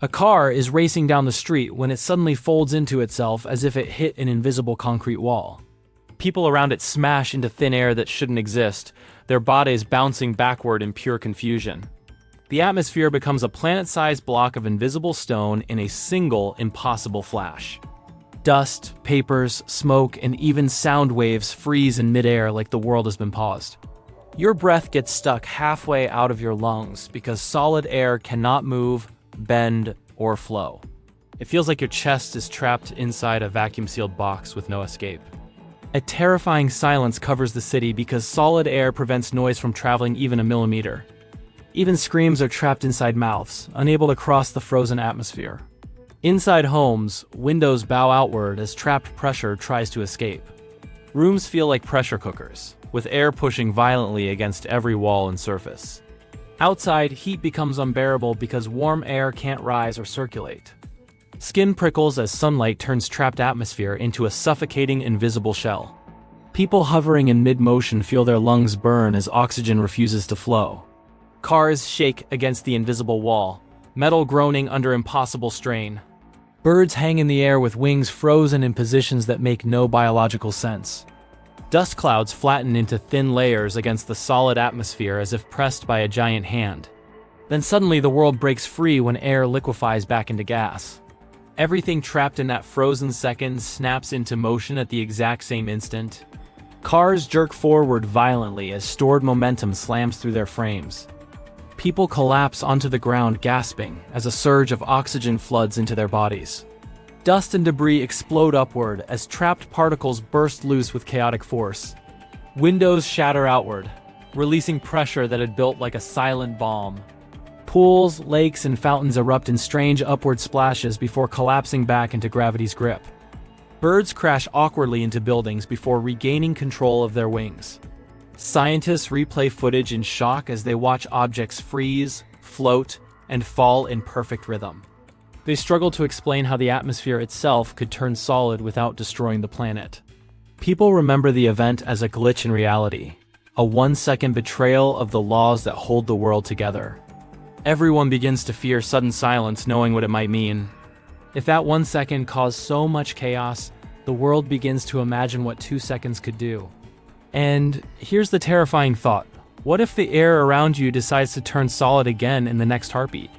A car is racing down the street when it suddenly folds into itself as if it hit an invisible concrete wall. People around it smash into thin air that shouldn't exist, their bodies bouncing backward in pure confusion. The atmosphere becomes a planet-sized block of invisible stone in a single, impossible flash. Dust, papers, smoke, and even sound waves freeze in midair like the world has been paused. Your breath gets stuck halfway out of your lungs because solid air cannot move, bend, or flow. It feels like your chest is trapped inside a vacuum-sealed box with no escape. A terrifying silence covers the city because solid air prevents noise from traveling even a millimeter. Even screams are trapped inside mouths, unable to cross the frozen atmosphere. Inside homes, windows bow outward as trapped pressure tries to escape. Rooms feel like pressure cookers, with air pushing violently against every wall and surface. Outside, heat becomes unbearable because warm air can't rise or circulate. Skin prickles as sunlight turns trapped atmosphere into a suffocating invisible shell. People hovering in mid-motion feel their lungs burn as oxygen refuses to flow. Cars shake against the invisible wall, metal groaning under impossible strain. Birds hang in the air with wings frozen in positions that make no biological sense. Dust clouds flatten into thin layers against the solid atmosphere as if pressed by a giant hand. Then suddenly the world breaks free when air liquefies back into gas. Everything trapped in that frozen second snaps into motion at the exact same instant. Cars jerk forward violently as stored momentum slams through their frames. People collapse onto the ground gasping as a surge of oxygen floods into their bodies. Dust and debris explode upward as trapped particles burst loose with chaotic force. Windows shatter outward, releasing pressure that had built like a silent bomb. Pools, lakes, and fountains erupt in strange upward splashes before collapsing back into gravity's grip. Birds crash awkwardly into buildings before regaining control of their wings. Scientists replay footage in shock as they watch objects freeze, float, and fall in perfect rhythm. They struggle to explain how the atmosphere itself could turn solid without destroying the planet. People remember the event as a glitch in reality, a one-second betrayal of the laws that hold the world together. Everyone begins to fear sudden silence, knowing what it might mean. If that 1 second caused so much chaos, the world begins to imagine what 2 seconds could do. And here's the terrifying thought. What if the air around you decides to turn solid again in the next heartbeat?